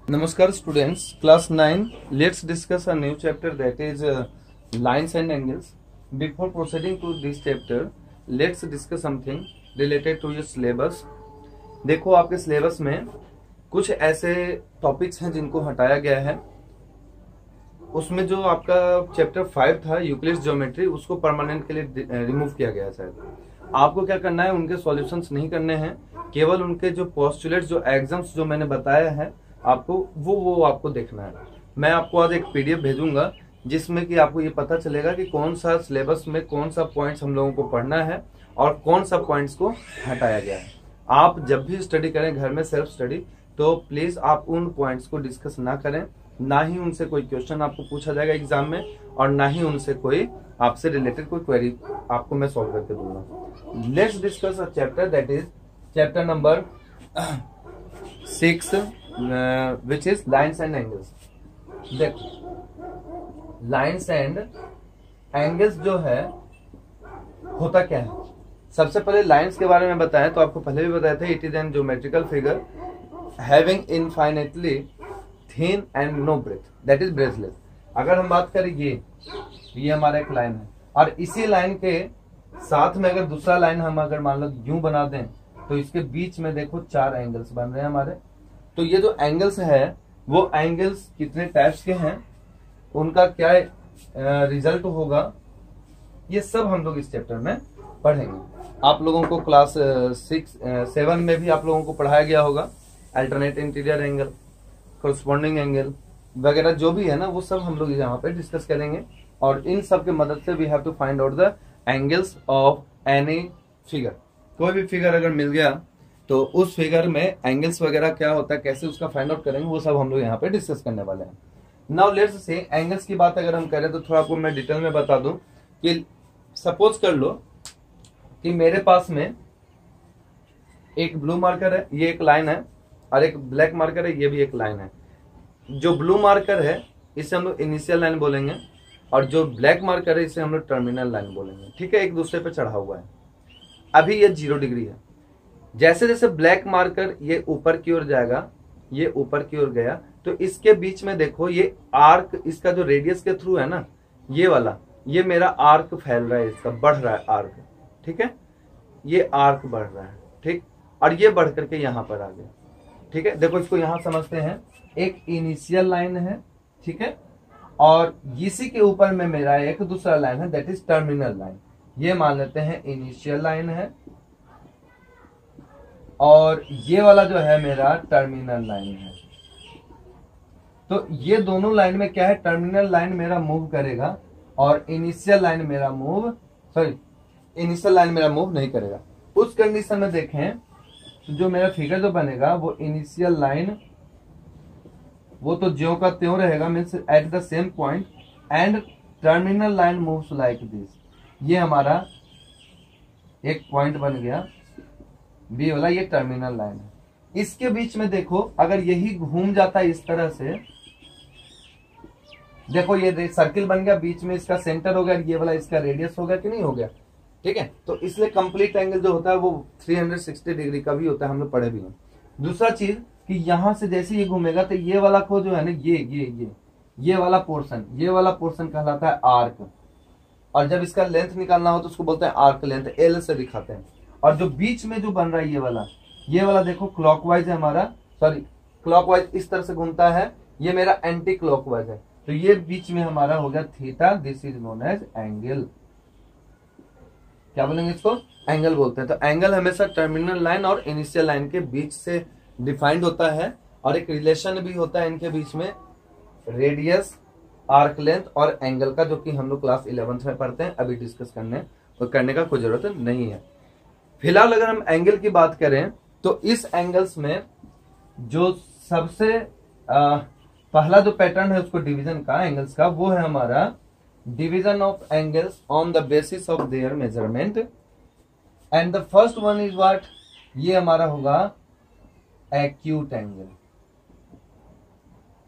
Namaskar students, class 9. Let's discuss a new chapter that is lines and angles. Before proceeding to this chapter, let's discuss something related to your syllabus. देखो आपके syllabus में कुछ ऐसे topics हैं जिनको हटाया गया है। उसमें जो आपका चैप्टर 5 था यूक्लिड्स ज्योमेट्री, उसको परमानेंट के लिए रिमूव किया गया है। आपको क्या करना है, उनके सॉल्यूशंस नहीं करने हैं, केवल उनके जो पोस्टुलेट्स, जो एग्जाम्स जो मैंने बताया है आपको, वो आपको देखना है। मैं आपको आज एक पीडीएफ भेजूंगा जिसमें कि आपको ये पता चलेगा कि कौन सा सिलेबस में कौन सा पॉइंट्स हम लोगों को पढ़ना है और कौन सा पॉइंट्स को हटाया गया है। आप जब भी स्टडी करें घर में सेल्फ स्टडी, तो प्लीज आप उन पॉइंट्स को डिस्कस ना करें, ना ही उनसे कोई क्वेश्चन आपको पूछा जाएगा एग्जाम में, और ना ही उनसे कोई आपसे रिलेटेड कोई क्वेरी आपको मैं सॉल्व करके दूंगा। Let's discuss a chapter that is chapter number 6 which is lines and angles। देखो लाइन्स एंड एंगल्स जो है होता क्या है। सबसे पहले लाइन्स के बारे में बताएं तो आपको पहले भी बताया था, it is an geometrical figure having infinitely thin and no breadth, that is breathless. अगर हम बात करें ये हमारा एक लाइन है, और इसी लाइन के साथ में अगर दूसरा लाइन हम अगर मान लो यूं बना दें तो इसके बीच में देखो 4 एंगल्स बन रहे हैं हमारे। तो ये जो एंगल्स है वो एंगल्स कितने टाइप्स के हैं, उनका क्या रिजल्ट होगा, ये सब हम लोग इस चैप्टर में पढ़ेंगे। आप लोगों को क्लास 7 में भी आप लोगों को पढ़ाया गया होगा alternate interior angle, corresponding angle वगैरह जो भी है ना, वो सब हम लोग यहाँ पे डिस्कस करेंगे। और इन सब के मदद से we have to find out the angles of any figure. कोई भी फिगर अगर मिल गया तो उस फिगर में एंगल्स वगैरह क्या होता है, कैसे उसका फाइंड आउट करेंगे, वो सब हम लोग यहाँ पे डिस्कस करने वाले हैं। नाउ लेट्स से एंगल्स की बात अगर हम करें तो थोड़ा आपको मैं डिटेल में बता दूं कि सपोज कर लो कि मेरे पास में एक ब्लू मार्कर है, ये एक लाइन है, और एक ब्लैक मार्कर है, ये भी एक लाइन है। जो ब्लू मार्कर है इसे हम लोग इनिशियल लाइन बोलेंगे, और जो ब्लैक मार्कर है इसे हम लोग टर्मिनल लाइन बोलेंगे। ठीक है, एक दूसरे पे चढ़ा हुआ है। अभी ये 0 डिग्री है। जैसे जैसे ब्लैक मार्कर ये ऊपर की ओर जाएगा, ये ऊपर की ओर गया, तो इसके बीच में देखो ये आर्क, इसका जो रेडियस के थ्रू है ना, ये वाला, ये मेरा आर्क फैल रहा है, इसका बढ़ रहा है आर्क। ठीक है, ये आर्क बढ़ रहा है, ठीक, और ये बढ़ करके यहाँ पर आ गया। ठीक है, देखो इसको यहाँ समझते हैं, एक इनिशियल लाइन है, ठीक है, और इसी के ऊपर में मेरा एक दूसरा लाइन है, दैट इज टर्मिनल लाइन। ये मान लेते हैं इनिशियल लाइन है, और ये वाला जो है मेरा टर्मिनल लाइन है। तो ये दोनों लाइन में क्या है, टर्मिनल लाइन मेरा मूव करेगा और इनिशियल लाइन मेरा मूव नहीं करेगा। उस कंडीशन में देखें तो जो मेरा फिगर जो बनेगा वो इनिशियल लाइन वो तो ज्यों का त्यों रहेगा, means at the same point, and terminal line moves like this. ये हमारा एक पॉइंट बन गया बी वाला, ये टर्मिनल लाइन है। इसके बीच में देखो अगर यही घूम जाता है इस तरह से, देखो ये सर्किल बन गया, बीच में इसका सेंटर हो गया, ये वाला इसका रेडियस हो गया कि नहीं हो गया। ठीक है, तो इसलिए कंप्लीट एंगल जो होता है वो 360 डिग्री का भी होता है, हम लोग पढ़े भी हैं। दूसरा चीज कि यहां से जैसे ये घूमेगा तो ये वाला को जो है ना, ये वाला पोर्शन कहलाता है आर्क, और जब इसका लेंथ निकालना हो तो उसको बोलते हैं आर्क लेंथ, एल से दिखाते हैं। और जो बीच में जो बन रहा है ये वाला देखो क्लॉकवाइज है हमारा, सॉरी क्लॉकवाइज इस तरह से घूमता है, ये मेरा एंटी क्लॉकवाइज है, तो ये बीच में हमारा हो गया theta, this is known as angle. क्या बोलेंगे इसको, एंगल बोलते हैं। तो एंगल हमेशा टर्मिनल लाइन और इनिशियल लाइन के बीच से डिफाइंड होता है, और एक रिलेशन भी होता है इनके बीच में, रेडियस, आर्क लेंथ और एंगल का, जो कि हम लोग क्लास 11th में पढ़ते हैं। अभी डिस्कस करने का कोई जरूरत नहीं है। फिलहाल अगर हम एंगल की बात करें तो इस एंगल्स में जो सबसे पहला जो पैटर्न है उसको डिवीजन का, एंगल्स का, वो है हमारा division of angles on the basis of their measurement. And the first one is what, ये हमारा होगा एक्यूट एंगल।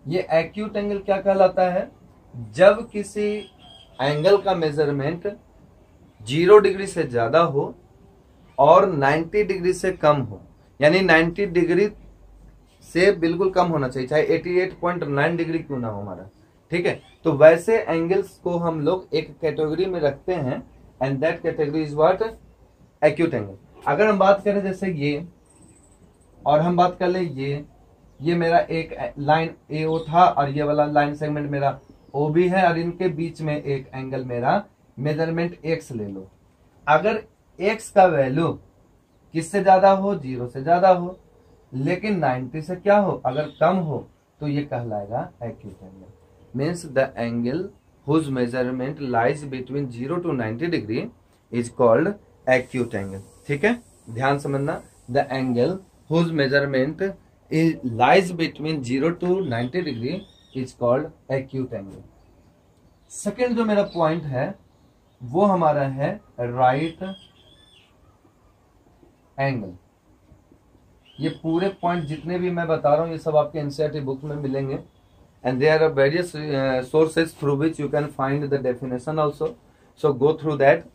ये एक्यूट एंगल क्या कहलाता है, जब किसी एंगल का मेजरमेंट 0 डिग्री से ज्यादा हो और 90 डिग्री से कम हो, यानी 90 डिग्री से बिल्कुल कम होना चाहिए, चाहे 88.9 डिग्री क्यों ना हो हमारा, ठीक है। तो वैसे एंगल्स को हम लोग एक कैटेगरी में रखते हैं, and that category is what, acute angle. अगर हम बात करें जैसे ये, और हम बात कर ले ये मेरा एक लाइन AO था, और ये वाला लाइन सेगमेंट मेरा OB है, और इनके बीच में एक एंगल मेरा मेजरमेंट x ले लो। अगर x का वैल्यू किससे ज्यादा हो, 0 से ज्यादा हो, लेकिन 90 से क्या हो, अगर कम हो, तो ये कहलाएगा acute angle. Means the angle whose measurement lies between 0 to 90 degree is called acute angle, ठीक है। ध्यान समझना, the angle whose measurement lies between 0 to 90 degree is called acute angle. Second जो मेरा पॉइंट है वो हमारा है राइट एंगल। ये पूरे पॉइंट जितने भी मैं बता रहा हूँ ये सब आपके एनसीईआरटी बुक में मिलेंगे, and there are various sources through which you can find the definition also, so go through that,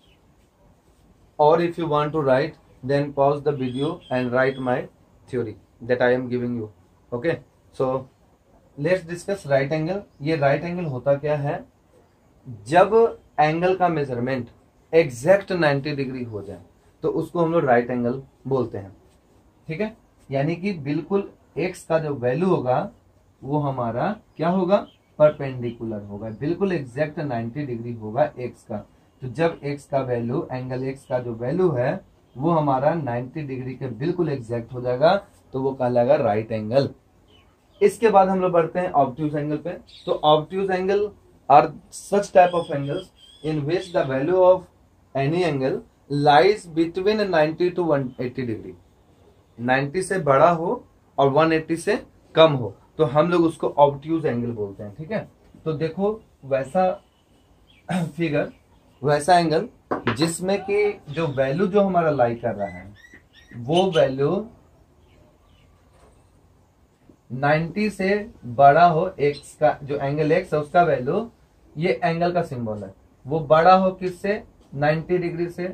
और if you want to write then pause the video and write my theory that I am giving you, okay. So let's discuss right angle. ये right angle होता क्या है, जब angle का measurement exact 90 degree हो जाए तो उसको हम लोग राइट एंगल बोलते हैं, ठीक है। यानी कि बिल्कुल x का जो वैल्यू होगा वो हमारा क्या होगा, परपेंडिकुलर होगा, बिल्कुल एग्जैक्ट 90 डिग्री होगा x का। तो जब x का वैल्यू, एंगल x का जो वैल्यू है वो हमारा 90 डिग्री के बिल्कुल एग्जैक्ट हो जाएगा, तो वो कहलाएगा राइट एंगल। इसके बाद हम लोग बढ़ते हैं ऑब्ट्यूज एंगल पे। तो obtuse angle are such type of angles in which the value of any angle lies between 90 to 180 degree, 90 से बड़ा हो और 180 से कम हो, तो हम लोग उसको ऑब्ट्यूज एंगल बोलते हैं, ठीक है। तो देखो वैसा फिगर, वैसा एंगल जिसमें कि जो वैल्यू जो हमारा लाई कर रहा है वो वैल्यू 90 से बड़ा हो, x का जो एंगल x है उसका वैल्यू, ये एंगल का सिंबल है, वो बड़ा हो किससे, 90 डिग्री से,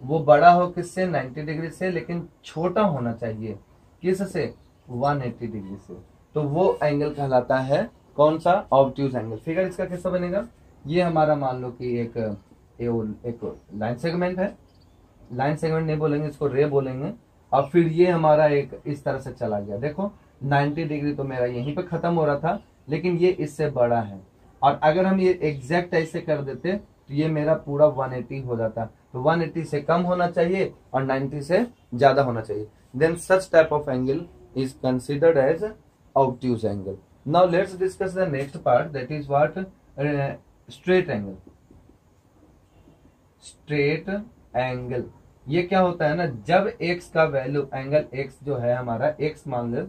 वो बड़ा हो किससे, 90 डिग्री से, लेकिन छोटा होना चाहिए किससे, 180 डिग्री से, तो वो एंगल कहलाता है कौन सा, ऑब्ट्यूज एंगल। फिगर इसका कैसा बनेगा, ये हमारा मान लो कि एक लाइन सेगमेंट है, लाइन सेगमेंट नहीं बोलेंगे इसको, रे बोलेंगे, और फिर ये हमारा एक इस तरह से चला गया, देखो 90 डिग्री तो मेरा यहीं पे खत्म हो रहा था, लेकिन ये इससे बड़ा है, और अगर हम ये एग्जैक्ट ऐसे कर देते तो ये मेरा पूरा 180 हो जाता, तो 180 से कम होना चाहिए और 90 से ज्यादा होना चाहिए, then such type of angle is considered as obtuse angle. Now let's discuss the next part, that is what, straight angle. Straight angle ये क्या होता है ना, जब x का वैल्यू, एंगल x जो है हमारा, x मान लो,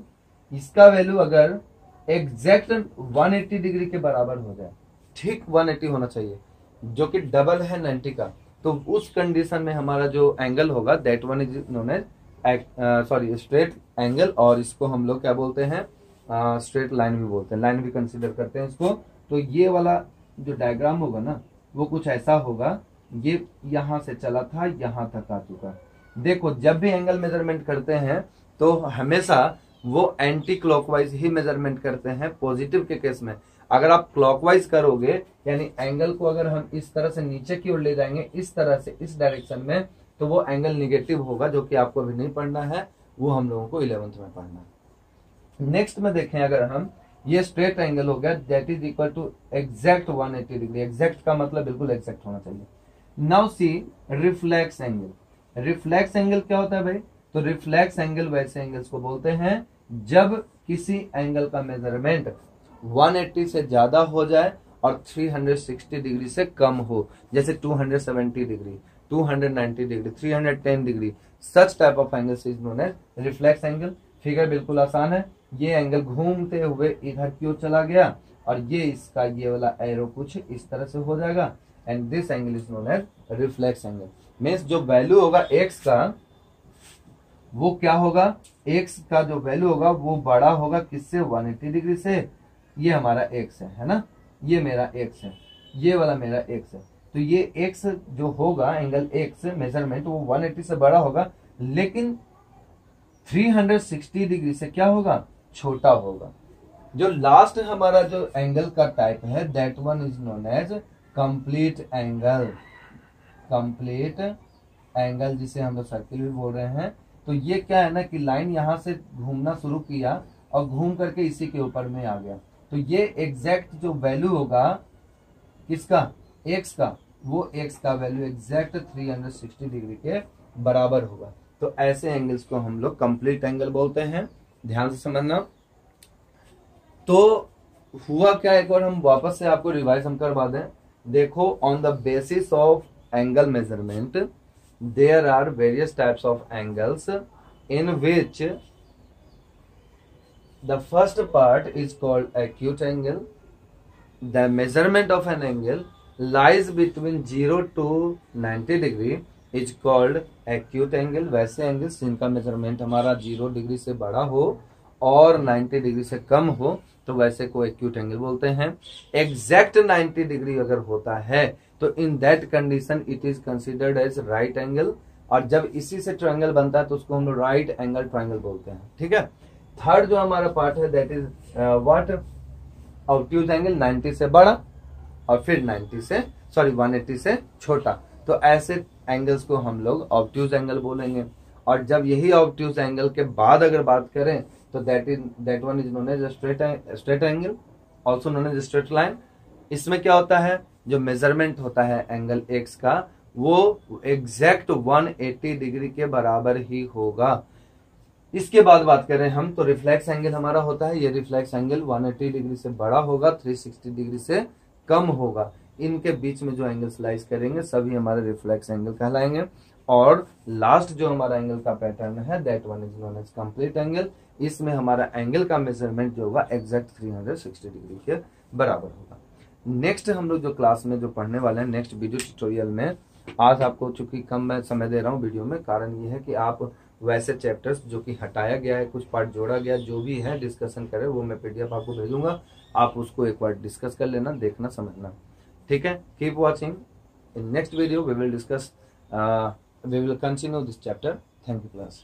इसका वैल्यू अगर एग्जैक्ट 180 डिग्री के बराबर हो जाए, ठीक 180 होना चाहिए, जो कि डबल है 90 का, तो उस कंडीशन में हमारा जो एंगल होगा that one is known as straight angle, और इसको हम लोग क्या बोलते हैं, स्ट्रेट लाइन भी बोलते हैं, लाइन भी कंसीडर करते हैं इसको। तो ये वाला जो डायग्राम होगा ना वो कुछ ऐसा होगा, ये यहां से चला था यहां तक आ चुका। देखो जब भी एंगल मेजरमेंट करते हैं तो हमेशा वो एंटी क्लॉकवाइज ही मेजरमेंट करते हैं पॉजिटिव के केस में। अगर आप क्लॉकवाइज करोगे, यानी एंगल को अगर हम इस तरह से नीचे की ओर ले जाएंगे, इस तरह से, इस डायरेक्शन में, तो वो एंगल निगेटिव होगा, जो कि आपको अभी नहीं पढ़ना है, वो हम लोगों को 11th में पढ़ना है। नेक्स्ट में देखें, अगर हम ये स्ट्रेट एंगल हो गया, that is equal to exact 180 degree, exact का मतलब बिल्कुल एग्जैक्ट होना चाहिए। Now see reflex angle. Reflex angle क्या होता है भाई, तो रिफ्लेक्स एंगल वैसे एंगल्स को बोलते हैं जब किसी एंगल का मेजरमेंट 180 से ज्यादा हो जाए और 360 डिग्री से कम हो, जैसे 270 degree, 290 degree, 310 degree, such type of angles is known as reflex angle. Figure बिल्कुल आसान है, ये एंगल घूमते हुए इधर की ओर चला गया और ये इसका ये वाला एरो कुछ इस तरह से हो जाएगा, and this angle is known as reflex angle. Means जो वैल्यू होगा x का, वो क्या होगा, x का जो वैल्यू होगा वो बड़ा होगा किससे, 180 डिग्री से। ये हमारा x है ना, ये मेरा x है, ये वाला मेरा x है, तो ये x जो होगा, एंगल x मेजरमेंट, वो 180 से बड़ा होगा, लेकिन 360 डिग्री से क्या होगा, छोटा होगा। जो लास्ट हमारा जो एंगल का टाइप है that one is known as complete angle. Complete angle जिसे हम लोग सर्किल भी बोल रहे हैं। तो ये क्या है ना कि लाइन यहां से घूमना शुरू किया और घूम करके इसी के ऊपर में आ गया। तो ये एग्जैक्ट जो वैल्यू होगा किसका, एक्स का, वो एक्स का वैल्यू एग्जैक्ट 360 डिग्री के बराबर होगा। तो ऐसे एंगल्स को हम लोग कंप्लीट एंगल बोलते हैं, ध्यान से समझना। तो हुआ क्या, एक बार हम वापस से आपको रिवाइज हम करवा दें। देखो, on the basis of angle measurement there are various types of angles in which the first part is called acute angle. The measurement of an angle lies between 0 to 90 degree is called acute angle. वैसे angles जिनका measurement हमारा 0 degree से बड़ा हो और 90 degree से कम हो तो वैसे को एक्यूट एंगल बोलते हैं। एग्जैक्ट 90 डिग्री अगर होता है तो in that condition it is considered as right angle, और जब इसी से ट्रायंगल बनता है तो उसको हम लोग राइट एंगल ट्रायंगल बोलते हैं। ठीक है। थर्ड जो हमारा पार्ट है that is what, obtuse angle, 90 से बड़ा और फिर 180 से छोटा। तो ऐसे एंगल्स को हम लोग ऑब्ट्यूज एंगल बोलेंगे। और जब यही ऑब्ट्यूज एंगल के बाद अगर बात करें तो that one is known as straight angle, also known as straight line. इसमें क्या होता है, जो मेजरमेंट होता है एंगल एक्स का वो एग्जैक्ट 180 डिग्री के बराबर ही होगा। इसके बाद बात करें हम तो रिफ्लेक्स एंगल हमारा होता है, ये रिफ्लेक्स एंगल 180 डिग्री से बड़ा होगा, 360 डिग्री से कम होगा। इनके बीच में जो एंगल स्लाइस करेंगे सभी हमारे रिफ्लेक्स एंगल कहलाएंगे। और लास्ट जो हमारा एंगल का पैटर्न है that one is known as complete angle. इसमें हमारा एंगल का मेजरमेंट जो होगा एग्जैक्ट 360 डिग्री के बराबर होगा। नेक्स्ट हम लोग जो क्लास में जो पढ़ने वाले हैं नेक्स्ट वीडियो ट्यूटोरियल में, आज आपको चूंकि कम मैं समय दे रहा हूँ वीडियो में, कारण ये है कि आप वैसे चैप्टर्स जो कि हटाया गया है, कुछ पार्ट जोड़ा गया, जो भी है डिस्कशन करें वो मैं पीडीएफ आपको भेजूंगा, आप उसको एक बार डिस्कस कर लेना, देखना, समझना। ठीक है। Keep watching. In next video we will discuss we will continue this chapter. Thank you class.